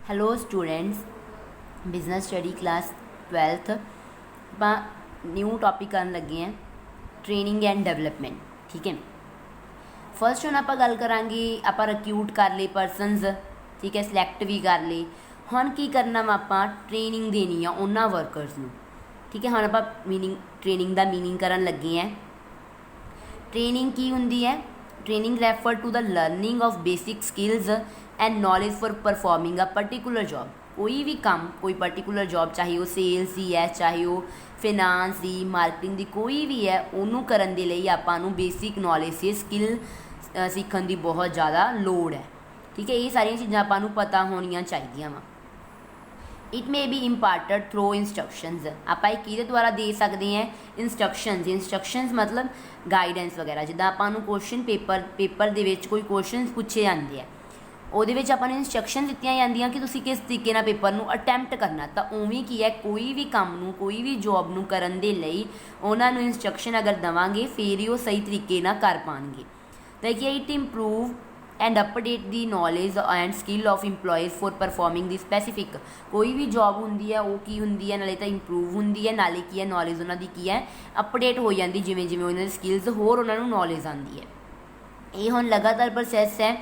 Hello students, business study class 12th ਆਪਾਂ new topic ਕਰਨ ਲੱਗੇ ਹਾਂ ट्रेनिंग एंड डेवलपमेंट। ठीक है, फर्स्ट ਹੁਣ ਆਪਾਂ ਗੱਲ ਕਰਾਂਗੇ, ਆਪਾਂ ਰਿਕਰੂਟ ਕਰ ਲਏ ਪਰਸਨਸ, ठीक है, ਸਿਲੈਕਟ ਵੀ ਕਰ ਲਏ। ਹੁਣ ਕੀ ਕਰਨਾ ਵਾ, ਆਪਾਂ ਟ੍ਰੇਨਿੰਗ ਦੇਣੀ ਆ ਉਹਨਾਂ ਵਰਕਰਸ ਨੂੰ। ठीक है, ਹੁਣ ਆਪਾਂ ट्रेनिंग ਦਾ मीनिंग ਕਰਨ ਲੱਗੇ ਹਾਂ। ट्रेनिंग ਕੀ ਹੁੰਦੀ ਹੈ? Training refer to the learning of basic skills and knowledge for performing a particular job. कोई भी काम, कोई पर्टिकुलर जॉब, चाहे वो सेल्स की है, चाहे वो फिनांस की, मार्केटिंग की, कोई भी है, ਉਹਨੂੰ ਕਰਨ ਦੇ ਲਈ ਆਪਾਂ ਨੂੰ बेसिक नॉलेज से स्किल सीखण ਦੀ बहुत ज़्यादा लोड़ है। ठीक है, ये सारिया चीज़ां ਆਪਾਂ ਨੂੰ पता होनियां चाहिए वा। It may be imparted through instructions. आप किहदे द्वारा दे सकते हैं? इंस्ट्रक्शनस मतलब गाइडेंस वगैरह। जिद्दां आपां नूं क्वेश्चन पेपर दे विच कोई क्वेश्चन पूछे जाते हैं, ਉਹਦੇ ਵਿੱਚ ਆਪਾਂ ਨੂੰ ਇੰਸਟਰਕਸ਼ਨ ਦਿੱਤੀਆਂ ਜਾਂਦੀਆਂ ਕਿ ਤੁਸੀਂ ਕਿਸ ਤਰੀਕੇ ਨਾਲ ਪੇਪਰ ਨੂੰ ਅਟੈਂਪਟ ਕਰਨਾ। ਤਾਂ ਉਵੇਂ ਕੀ ਹੈ, ਕੋਈ ਵੀ ਕੰਮ ਨੂੰ, ਕੋਈ ਵੀ ਜੋਬ ਨੂੰ ਕਰਨ ਦੇ ਲਈ ਉਹਨਾਂ ਨੂੰ ਇੰਸਟਰਕਸ਼ਨ ਅਗਰ ਦੇਵਾਂਗੇ ਫਿਰ ਹੀ ਉਹ ਸਹੀ ਤਰੀਕੇ ਨਾਲ ਕਰ ਪਾਉਣਗੇ। ਤਾਂ ਕੀ it improve and update the knowledge and skill of employees for performing the specific. ਕੋਈ ਵੀ ਜੋਬ ਹੁੰਦੀ ਹੈ ਉਹ ਕੀ ਹੁੰਦੀ ਹੈ, ਨਾਲੇ ਤਾਂ ਇੰਪਰੂਵ ਹੁੰਦੀ ਹੈ, ਨਾਲੇ ਕੀ ਹੈ, ਨੌਲੇਜ ਉਹਨਾਂ ਦੀ ਕੀ ਹੈ, ਅਪਡੇਟ ਹੋ ਜਾਂਦੀ ਜਿਵੇਂ ਜਿਵੇਂ ਉਹਨਾਂ ਦੀ ਸਕਿੱਲਸ ਹੋਰ ਉਹਨਾਂ ਨੂੰ ਨੌਲੇਜ ਆਉਂਦੀ ਹੈ। ਇਹ ਹੁਣ ਲਗਾਤਾਰ ਪ੍ਰੋਸੈਸ ਹੈ,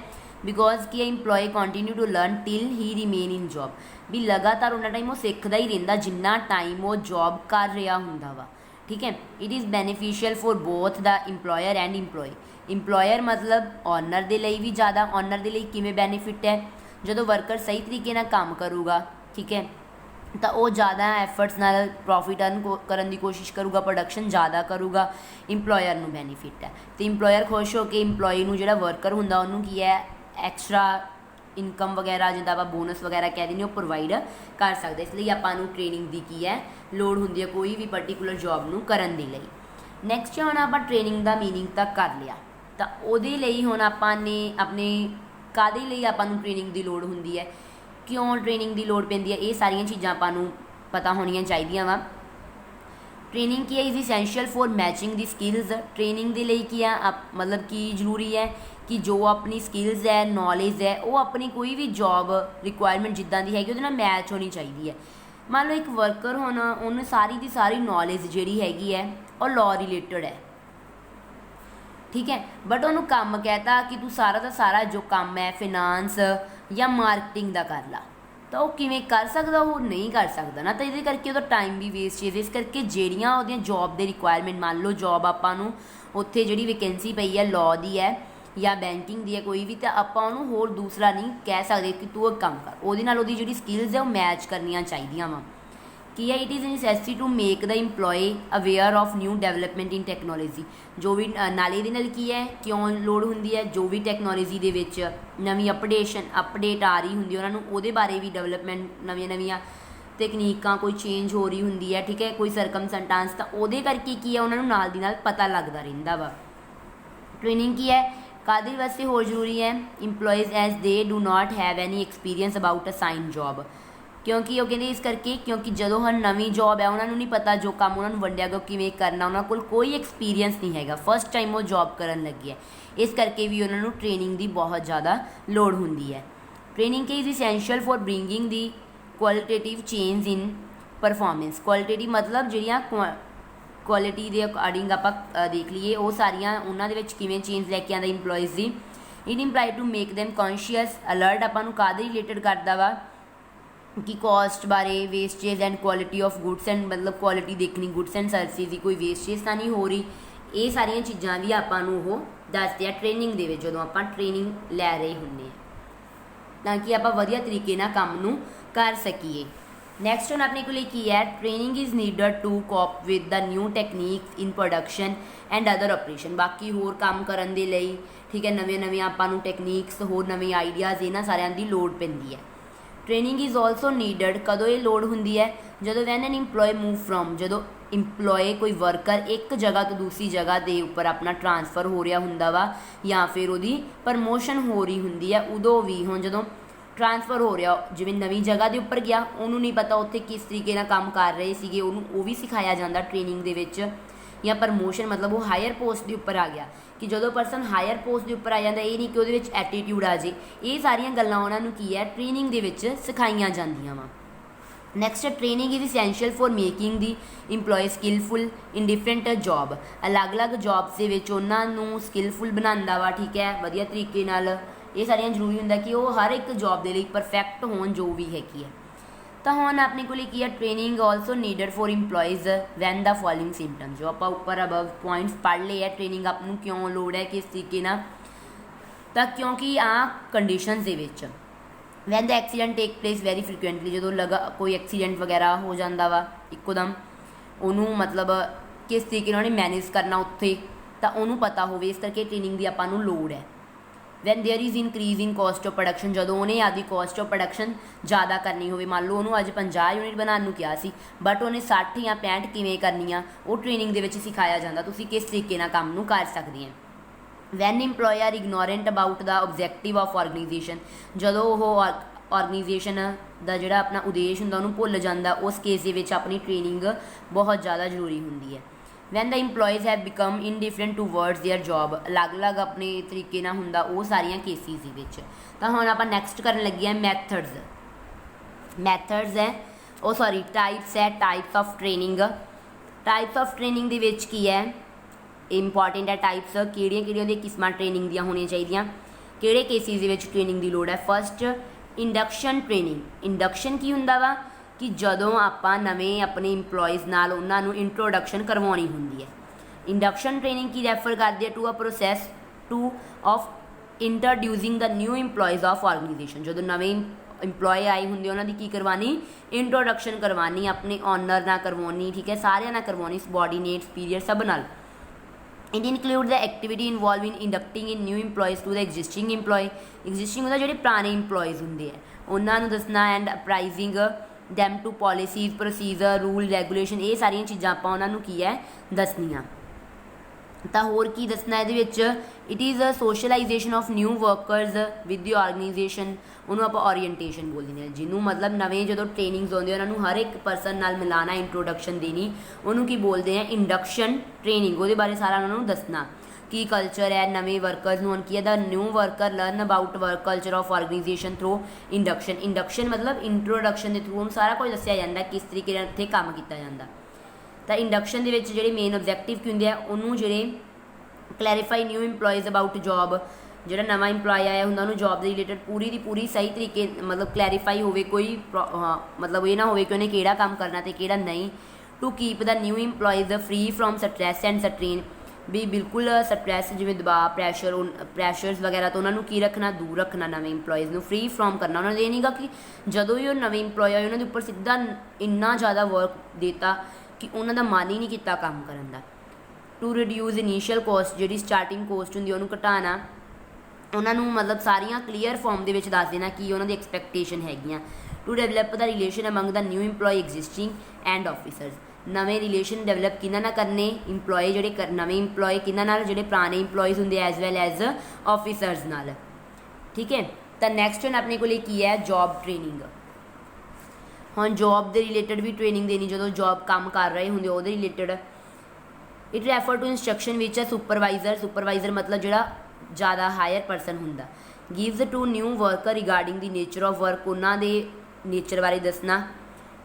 बिकॉज कि employee continue to learn till he remain in job. भी लगातार उन्ना टाइम वो सीखता ही रहिंदा जिन्ना टाइम वो जॉब कर रहा हुंदा वा। ठीक है, it is beneficial for both the employer and employee. Employer मतलब ऑनर दे लई भी ज़्यादा, ऑनर दे लई किवें बेनीफिट है, जदों वर्कर सही तरीके नाल काम करूगा, ठीक है, तो वो ज़्यादा एफर्ट्स नाल प्रॉफिट अर्न करन दी कोशिश करूगा, प्रोडक्शन ज़्यादा करूगा, इंपलॉयर नूं बेनीफिट है। तो इंपलॉयर खुश हो के इंपलॉय नूं जिहड़ा वर्कर हुंदा उहनूं की है एक्स्ट्रा इनकम वगैरह जिद्दां आपां बोनस वगैरह कह दिंदे, वो प्रोवाइड कर सकते। इसलिए आपां नूं ट्रेनिंग की की है लोड़ हुंदी है कोई भी पर्टिकुलर जॉब नूं करन दे लई। नैक्सट हुण आपां ट्रेनिंग का मीनिंग तक कर लिया, तो उहदे लई हुण आपां ने अपने काहदे लई आपां नूं ट्रेनिंग की लोड़ हुंदी है, क्यों ट्रेनिंग की लोड़ पैंदी है, ये सारियां चीज़ां आपां नूं पता होनियां चाहीदियां वा। ट्रेनिंग की है is essential for matching the skills. Training के लिए की है मतलब कि जरूरी है कि जो अपनी स्किल्स है, नॉलेज है, वो अपनी कोई भी जॉब रिक्वायरमेंट जिद्दां दी हैगी उहदे नाल मैच होनी चाहिए है। मान लो एक वर्कर होना, उन्हें सारी की सारी नॉलेज जिहड़ी हैगी है और लॉ रिलेटेड है, ठीक है, बट उन्होंने काम कहता कि तू सारा का सारा जो काम है फिनांस या मार्केटिंग का कर ला, तो वो किवें कर सकता? वो नहीं कर सकता ना। तो ये करके वो टाइम भी वेस्ट है। इस करके ਜਿਹੜੀਆਂ ਉਹਦੀਆਂ जॉब ਦੇ रिक्वायरमेंट, मान लो जॉब ਆਪਾਂ ਨੂੰ ਉੱਥੇ ਜਿਹੜੀ ਵੈਕੈਂਸੀ ਪਈ ਹੈ लॉ ਦੀ है या बैंकिंग ਦੀ ਹੈ ਕੋਈ ਵੀ, ਤਾਂ ਆਪਾਂ ਉਹਨੂੰ ਹੋਰ ਦੂਸਰਾ ਨਹੀਂ ਕਹਿ ਸਕਦੇ ਕਿ ਤੂੰ ਇਹ ਕੰਮ ਕਰ। ਉਹਦੇ ਨਾਲ ਉਹਦੀ ਜਿਹੜੀ ਸਕਿੱਲਸ ਹੈ ਉਹ ਮੈਚ ਕਰਨੀਆਂ ਚਾਹੀਦੀਆਂ ਵਾ। ਕੀ ਹੈ, it is necessary to make the employee aware of new development in technology. ਜੋ ਵੀ ਨਾਲੇ ਇਹਦੇ ਨਾਲ ਕੀ ਹੈ, ਕਿਉਂ ਲੋੜ ਹੁੰਦੀ ਹੈ, ਜੋ ਵੀ ਟੈਕਨੋਲੋਜੀ ਦੇ ਵਿੱਚ ਨਵੀਂ ਅਪਡੇਟ ਆ ਰਹੀ ਹੁੰਦੀ ਉਹਨਾਂ ਨੂੰ, ਉਹਦੇ ਬਾਰੇ ਵੀ ਡਿਵੈਲਪਮੈਂਟ, ਨਵੀਆਂ ਤਕਨੀਕਾਂ ਕੋਈ ਚੇਂਜ ਹੋ ਰਹੀ ਹੁੰਦੀ ਹੈ, ਠੀਕ ਹੈ, ਕੋਈ ਸਰਕਮਸਟੈਂਸ, ਤਾਂ ਉਹਦੇ ਕਰਕੇ ਕੀ ਹੈ ਉਹਨਾਂ ਨੂੰ ਨਾਲ ਦੀ ਨਾਲ ਪਤਾ ਲੱਗਦਾ ਰਹਿੰਦਾ ਵਾ। ਟ੍ਰੇਨਿੰਗ ਕੀ ਹੈ, ਕਾਹਦੇ ਵਾਸਤੇ ਹੋਰ ਜ਼ਰੂਰੀ ਹੈ? Employees as they do not have any experience about assigned job. क्योंकि वो कहते इस करके क्योंकि जो हर नवी जॉब है उन्होंने नहीं पता जो काम उन्होंने वंडिया गया किवें करना, उन्होंने कोल कोई एक्सपीरियंस नहीं हैगा, फर्स्ट टाइम वो जॉब करन लगे है, इस करके भी उन्होंने ट्रेनिंग की बहुत ज़्यादा लोड़ हुंदी है। ट्रेनिंग के is essential for bringing the qualitative change in performance. Qualitative मतलब जिहड़ियां क्वालिटी के अकॉर्डिंग आप देख लीए वो सारिया उन्होंने विच किवें चेंज लैके आंदा इंपलॉइज़ की। It imply to make them conscious alert. आपां नूं काहदे रिलेटेड करदा वा कि कॉस्ट बारे, wastage and quality of goods and मतलब क्वालिटी देखनी गुड्स एंड सर्विस की, कोई वेस्टेज तो नहीं हो रही, ये सारिया चीज़ां भी आपां नूं ओह दसदे आ ट्रेनिंग दे विच जदों आपां ट्रेनिंग लै रहे हुंदे आ, ताकि आपां वधिया तरीके नाल काम नूं कर सकीए। नैक्सट हुण अपने कोल की है, training is needed to cope with the new techniques in production and other operation. बाकी होर काम करन दे लई, ठीक है, नवीं आपां नूं टैकनीक्स, होर नवीं आइडियाज़, इन्हां सारियां दी लोड़ पैंदी है। ट्रेनिंग इज़ ऑल्सो नीडड कदों ये लोड़ हुंदी है, जदों वैन एन इंपलॉय मूव फ्रॉम, जदों इंपलॉय कोई वर्कर एक जगह तो दूसरी जगह के उपर अपना ट्रांसफर हो रहा हुंदा वा या फिर उसकी प्रमोशन हो रही हुंदी है, उदों भी हुण जदों ट्रांसफर हो रहा, जिवें नवीं जगह के उपर गया, उन्होंने नहीं पता उत्थे किस तरीके नाल काम कर रहे सीगे, उन्होंने वो भी सिखाया जाता ट्रेनिंग दे विच, ਜਾਂ ਪ੍ਰਮੋਸ਼ਨ मतलब वो हायर पोस्ट के उपर आ गया कि जो परसन हायर पोस्ट के उपर आ जाता, ये नहीं कि वो एटीट्यूड आ जाए। ये सारिया गल्लां उन्होंने की है ट्रेनिंग के विच सिखाईयां जांदियां वा। Next training is essential for making the employee skillful in different job. अलग अलग जॉब्स के विच उन्होंने स्किलफुल बनाता वा, ठीक है, वधिया तरीके नाल। ये सारिया जरूरी होंदा कि वो हर एक जॉब के लिए परफेक्ट होण जो भी हैगी है। तो हुण अपने को की है training also needed for employees when the following symptoms. जो आप ऊपर अब पॉइंट्स पढ़ लिए है ट्रेनिंग आपनू क्यों लोड़ है किस तरीके नाल, तो क्योंकि आ कंडीशनस दे विच when the accident take place very frequently, जो लगा कोई एक्सीडेंट वगैरह हो जाता वा इकोदम, उन्होंने मतलब किस तरीके उन्होंने मैनेज करना उत्थे, तो उन्होंने पता हो, इस करके ट्रेनिंग की आपां नूं लोड़ है। When there is increase in cost of production, जो उन्हें आदि कॉस्ट ऑफ प्रोडक्शन ज़्यादा करनी हो, मान लो उन्होंने अज 50 यूनिट बनाने को कहा सी, बट उन्हें 60 या 65 किवें करनी आ, वो ट्रेनिंग के सिखाया जाता, तुसीं किस तरीके नाल काम नूं कर सकदे हैं। When employee are ignorant about the objective of organization, जो वो ऑर्गेनाइजेशन का जोड़ा अपना उद्देश्य होंगे उन्होंने भुल जाता, उस केस के अपनी ट्रेनिंग बहुत ज़्यादा जरूरी होंगी है। When the employees have become indifferent towards their job, अलग अलग अपने तरीके नाल हुंदा वो सारिया केसिस विच। तो हुण आपां नैक्सट करन लगे हैं मैथड्स है ओ सॉरी टाइप्स है, types of training. Types of training दे विच की है इंपॉर्टेंट है टाइप्स, किहड़ियां किस्मां ट्रेनिंग दियां होणियां चाहीदियां, किहड़े केसिस दे विच ट्रेनिंग की लोड़ है। First induction training. इंडक्शन की हुंदा वा कि जदों आपां नवें अपने इंपलॉयज़ नाल उन्हां नूं इंट्रोडक्शन करवाउणी हुंदी है। इंडक्शन ट्रेनिंग की रैफर करदी है to a process of introducing the new employees of organization. जो नवें इंपलॉय आए होंगे उन्होंने की करवानी, इंट्रोडक्शन करवानी, अपने ऑनर ना करवानी, ठीक है, सारिया ना करवानी, सबॉर्डीनेट सुपीरियर सब नाल। It include the activity involve in inducting in new employees to the existing employee. Existing होंगे जो पुराने इंपलॉयज़ होंगे है उन्होंने दसना, and apprising them to policies procedure rule regulation, ये सारिया चीज़ां आपां उन्होंने की है दसनियाँ। तो होर की दसना ये it is a socialization of new workers with the organization, उन्होंने आप ओरीएंटेशन बोल दें, जिन्हों मतलब नवें जो ट्रेनिंग्स आते उन्होंने हर एक परसन नाल मिलाना, इंट्रोडक्शन देनी, उन्होंने की बोलते हैं इंडक्शन ट्रेनिंग। वो बारे सारा उन्होंने दसना की कल्चर है नवे वर्करस नूं की है the new worker learn about work culture of organization through induction. Induction मतलब इंट्रोडक्शन के थ्रू उन्होंने सारा कुछ दसिया जाता किस तरीके उत्थे काम किया जाता। तो इंडक्शन के जोड़े मेन ऑब्जैक्टिव की होंगे उन्होंने जोड़े क्लैरीफाई न्यू इंपलॉयज़ अबाउट जॉब, जो नवा इंपलॉय आया होंगे उन्होंने जॉब के रिलेटेड पूरी की पूरी सही तरीके मतलब क्लैरीफाई होवे, कोई मतलब ये ना हो कि उन्हें किहड़ा काम करना तो किहड़ा नहीं। To keep the new employees free from stress and strain, भी बिल्कुल स्ट्रैस जिमें दबाव प्रैशरस वगैरह तो उन्होंने की रखना, दूर रखना, नवे इंपलॉयज़ फ्री फ्रॉम करना। उन्होंने ये नहीं कहा कि जदों ही वो नवे इंपलॉय आए उन्होंने उपर सीधा इन्ना ज़्यादा वर्क देता कि उन्होंने मन ही नहीं किया काम करन दा। टू रिड्यूस इनीशियल कॉस्ट, जी स्टार्टिंग कॉस्ट होंगी उन्होंने घटाना, उन्होंने मतलब सारिया क्लीयर फॉर्म के दस देना कि उन्होंने एक्सपैक्टेशन हैगियां। To develop the relation among the new employee existing and officers, नवे रिलेशन डेवलप किन्हां नाल करने, इंपलॉय जोड़े नवे इंपलॉय किन्हां नाल, जोड़े पुराने इंपलॉयज़ होंगे एज वैल एज ऑफिसर्स नाल, ठीक है। तो नैक्सट हुण अपने को की है जॉब ट्रेनिंग। हुण जॉब के रिलेटेड भी ट्रेनिंग देनी, जो जॉब काम कर रहे होंगे वो related. It refer to instruction which a supervisor मतलब जो ज़्यादा हायर परसन होंगे, gives to new worker regarding the nature of work, उन्होंने नेचर बारे दसना,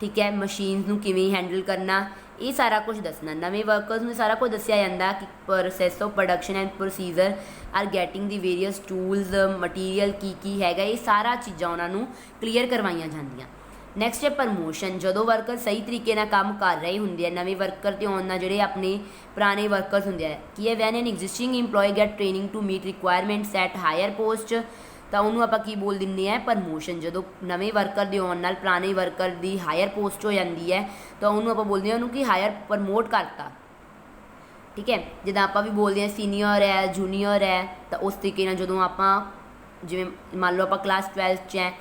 ठीक है, मशीनस नूं किवें हैंडल करना, ये सारा कुछ दसना। नवे वर्कर्स में सारा कुछ दसिया जाता कि process of production and procedure are getting the various tools material की हैगा, ये सारा चीज़ां उन्होंने क्लीयर करवाइया जांदियां। नैक्सट है प्रमोशन, जो वर्कर सही तरीके नाल काम कर रहे होंगे, नवे वर्कर तो आने जोड़े अपने पुराने वर्करस होंगे कि है when an existing employee get training to meet requirements at higher post, तो उन्होंने आप की बोल दें है प्रमोशन। जो नवे वर्कर के आने पुराने वर्कर की हायर पोस्ट हो जाती है तो उन्होंने आप बोलते हैं उन्होंने कि हायर प्रमोट करता, ठीक है। जिदा आप भी बोलते हैं सीनियर है जूनीयर है, तो उस तरीके जो आप जिमें मान लो आप क्लास 12 है,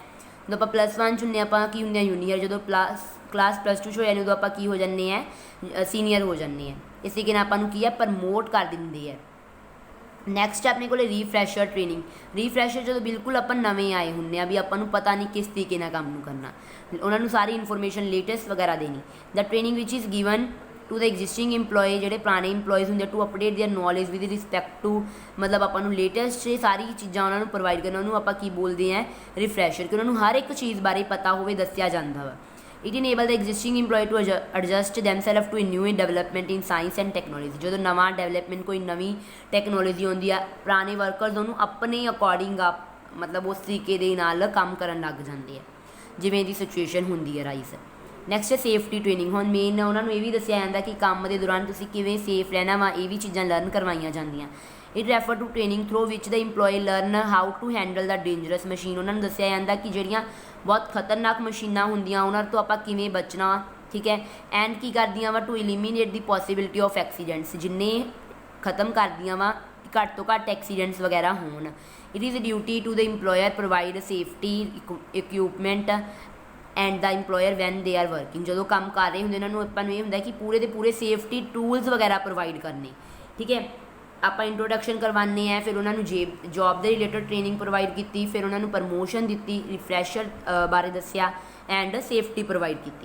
जो आप +1 होंगे आप की होंगे जूनीयर, जो क्लास +2 हो जाने उदों आप की हो जाने हैं सीनियर हो जाने हैं। इस तरीके आपको की है प्रमोट कर देंगे है। नैक्सट अपने को रीफ्रैशर ट्रेनिंग। रीफ्रैशर जो बिल्कुल आप नवे आए होंगे भी आपको पता नहीं किस तरीके काम करना, उन्होंने सारी इन्फॉर्मेशन लेटेस्ट वगैरह देनी। The training which is given to the existing employee, ਜਿਹੜੇ ਪੁਰਾਣੇ ਇੰਪਲੋਈਜ਼ ਹੁੰਦੇ to update their knowledge with respect to, ਮਤਲਬ ਆਪਾਂ ਨੂੰ ਲੇਟੈਸਟ ਸਾਰੀ ਚੀਜ਼ਾਂ ਉਹਨਾਂ ਨੂੰ ਪ੍ਰੋਵਾਈਡ ਕਰਨਾ, ਉਹਨੂੰ ਆਪਾਂ ਕੀ ਬੋਲਦੇ ਹਾਂ ਰਿਫਰੈਸ਼ਰ, ਕਿ ਉਹਨਾਂ ਨੂੰ ਹਰ ਇੱਕ ਚੀਜ਼ ਬਾਰੇ ਪਤਾ ਹੋਵੇ, ਦੱਸਿਆ ਜਾਂਦਾ ਵਾ। It enable the existing employee to adjust themself to new development in science and technology. ਜਦੋਂ ਨਵਾਂ ਡਿਵੈਲਪਮੈਂਟ ਕੋਈ ਨਵੀਂ ਟੈਕਨੋਲੋਜੀ ਆਉਂਦੀ ਆ, ਪੁਰਾਣੇ ਵਰਕਰਸ ਉਹਨੂੰ ਆਪਣੇ ਅਕੋਰਡਿੰਗ ਮਤਲਬ ਉਸ ਤਰੀਕੇ ਦੇ ਨਾਲ ਕੰਮ ਕਰਨ ਲੱਗ ਜਾਂਦੇ ਆ ਜਿਵੇਂ ਦੀ ਸਿਚੁਏਸ਼ਨ ਹੁੰਦੀ ਹੈ ਰਾਈਸ। ਨੈਕਸਟ ਹੈ ਸੇਫਟੀ ਟ੍ਰੇਨਿੰਗ। ਹੁਣ ਮੇਨ ਉਹਨਾਂ ਨੂੰ ਇਹ ਵੀ ਦੱਸਿਆ ਜਾਂਦਾ ਕਿ ਕੰਮ ਦੇ ਦੌਰਾਨ ਤੁਸੀਂ ਕਿਵੇਂ ਸੇਫ ਰਹਿਣਾ ਵਾ, ਇਹ ਵੀ ਚੀਜ਼ਾਂ ਲਰਨ ਕਰਵਾਈਆਂ ਜਾਂਦੀਆਂ। It refer to training through which the employee learn how to handle the dangerous machine. ਉਹਨਾਂ ਨੂੰ ਦੱਸਿਆ ਜਾਂਦਾ ਕਿ ਜਿਹੜੀਆਂ ਬਹੁਤ ਖਤਰਨਾਕ ਮਸ਼ੀਨਾਂ ਹੁੰਦੀਆਂ ਉਹਨਾਂ ਤੋਂ ਆਪਾਂ ਕਿਵੇਂ ਬਚਣਾ, ਠੀਕ ਹੈ। ਐਂਡ ਕੀ ਕਰਦੀਆਂ ਵਾ to ਇਲੀਮੀਨੇਟ the possibility of accidents, ਜਿੰਨੇ ਖਤਮ ਕਰਦੀਆਂ ਵਾ ਕਿ ਘੱਟ ਤੋਂ ਘੱਟ ਐਕਸੀਡੈਂਟਸ ਵਗੈਰਾ ਹੋਣ। It is duty to the employer provide safety equipment and the employer when they are working. ਜਦੋਂ ਕੰਮ ਕਰ ਰਹੇ ਹੁੰਦੇ ਉਹਨਾਂ ਨੂੰ ਆਪਾਂ ਨੂੰ ਇਹ ਹੁੰਦਾ ਕਿ ਪੂਰੇ ਦੇ ਪੂਰੇ ਸੇਫਟੀ ਟੂਲਸ ਵਗੈਰਾ ਪ੍ਰੋਵਾਈਡ ਕਰਨੇ, ਠੀਕ ਹੈ। ਆਪਾਂ ਇੰਟਰੋਡਕਸ਼ਨ ਕਰਵਾਉਂਦੇ ਹਾਂ, ਫਿਰ ਉਹਨਾਂ ਨੂੰ ਜੋਬ ਦੇ ਰਿਲੇਟਡ ਟ੍ਰੇਨਿੰਗ ਪ੍ਰੋਵਾਈਡ ਕੀਤੀ, ਫਿਰ ਉਹਨਾਂ ਨੂੰ ਪ੍ਰਮੋਸ਼ਨ ਦਿੱਤੀ, ਰਿਫਰੈਸ਼ਰ ਬਾਰੇ ਦੱਸਿਆ ਐਂਡ ਸੇਫਟੀ ਪ੍ਰੋਵਾਈਡ ਕੀਤੀ।